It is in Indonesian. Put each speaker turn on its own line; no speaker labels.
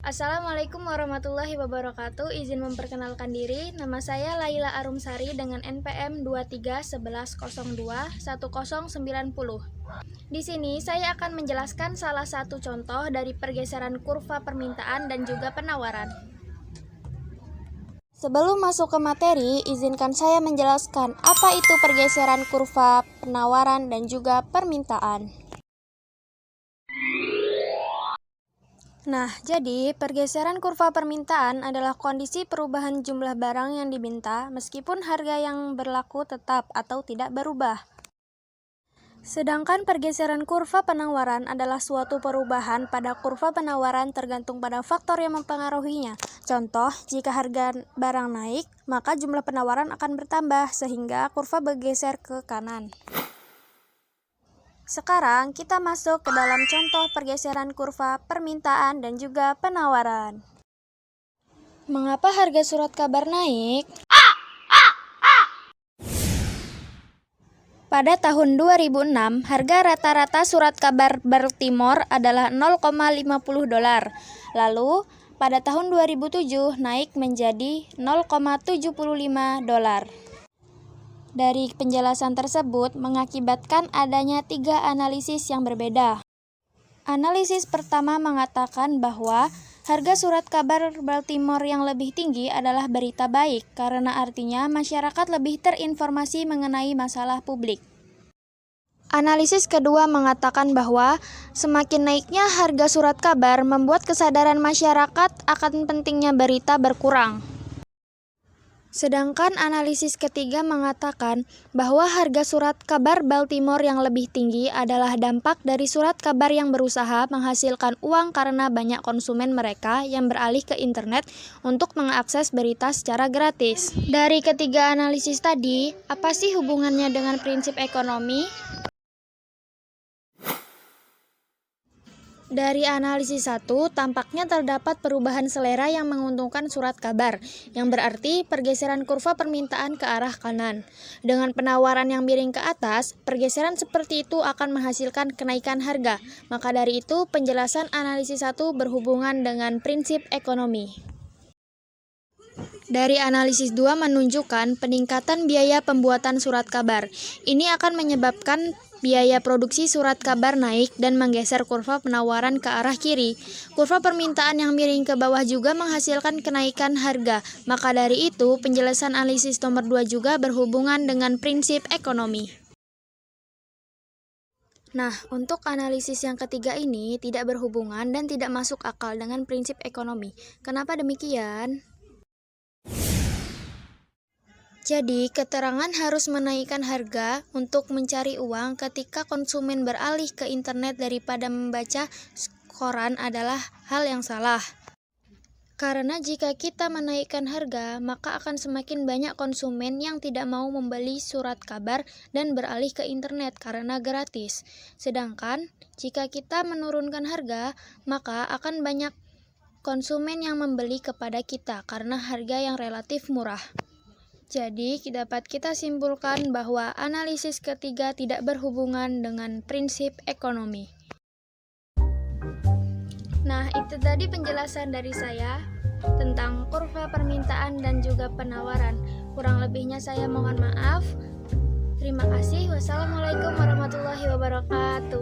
Assalamualaikum warahmatullahi wabarakatuh. Izin memperkenalkan diri. Nama saya Laila Arumsari dengan NPM 2311021090. Di sini saya akan menjelaskan salah satu contoh dari pergeseran kurva permintaan dan juga penawaran. Sebelum masuk ke materi, izinkan saya menjelaskan apa itu pergeseran kurva penawaran dan juga permintaan. Nah, jadi pergeseran kurva permintaan adalah kondisi perubahan jumlah barang yang diminta meskipun harga yang berlaku tetap atau tidak berubah. Sedangkan pergeseran kurva penawaran adalah suatu perubahan pada kurva penawaran tergantung pada faktor yang mempengaruhinya. Contoh, jika harga barang naik, maka jumlah penawaran akan bertambah sehingga kurva bergeser ke kanan. Sekarang kita masuk ke dalam contoh pergeseran kurva permintaan dan juga penawaran. Mengapa harga surat kabar naik? Pada tahun 2006, harga rata-rata surat kabar Baltimore adalah $0,50. Lalu, pada tahun 2007 naik menjadi $0,75. Dari penjelasan tersebut mengakibatkan adanya 3 analisis yang berbeda. Analisis pertama mengatakan bahwa harga surat kabar Baltimore yang lebih tinggi adalah berita baik karena artinya masyarakat lebih terinformasi mengenai masalah publik. Analisis kedua mengatakan bahwa semakin naiknya harga surat kabar membuat kesadaran masyarakat akan pentingnya berita berkurang. Sedangkan analisis ketiga mengatakan bahwa harga surat kabar Baltimore yang lebih tinggi adalah dampak dari surat kabar yang berusaha menghasilkan uang karena banyak konsumen mereka yang beralih ke internet untuk mengakses berita secara gratis. Dari ketiga analisis tadi, apa sih hubungannya dengan prinsip ekonomi? Dari analisis 1, tampaknya terdapat perubahan selera yang menguntungkan surat kabar, yang berarti pergeseran kurva permintaan ke arah kanan. Dengan penawaran yang miring ke atas, pergeseran seperti itu akan menghasilkan kenaikan harga. Maka dari itu, penjelasan analisis 1 berhubungan dengan prinsip ekonomi. Dari analisis 2 menunjukkan peningkatan biaya pembuatan surat kabar. Ini akan menyebabkan biaya produksi surat kabar naik dan menggeser kurva penawaran ke arah kiri. Kurva permintaan yang miring ke bawah juga menghasilkan kenaikan harga. Maka dari itu, penjelasan analisis nomor 2 juga berhubungan dengan prinsip ekonomi. Nah, untuk analisis yang ketiga ini tidak berhubungan dan tidak masuk akal dengan prinsip ekonomi. Kenapa demikian? Jadi, keterangan harus menaikkan harga untuk mencari uang ketika konsumen beralih ke internet daripada membaca koran adalah hal yang salah. Karena jika kita menaikkan harga, maka akan semakin banyak konsumen yang tidak mau membeli surat kabar dan beralih ke internet karena gratis. Sedangkan, jika kita menurunkan harga, maka akan banyak konsumen yang membeli kepada kita karena harga yang relatif murah. Jadi, dapat kita simpulkan bahwa analisis ketiga tidak berhubungan dengan prinsip ekonomi. Nah, itu tadi penjelasan dari saya tentang kurva permintaan dan juga penawaran. Kurang lebihnya saya mohon maaf. Terima kasih. Wassalamualaikum warahmatullahi wabarakatuh.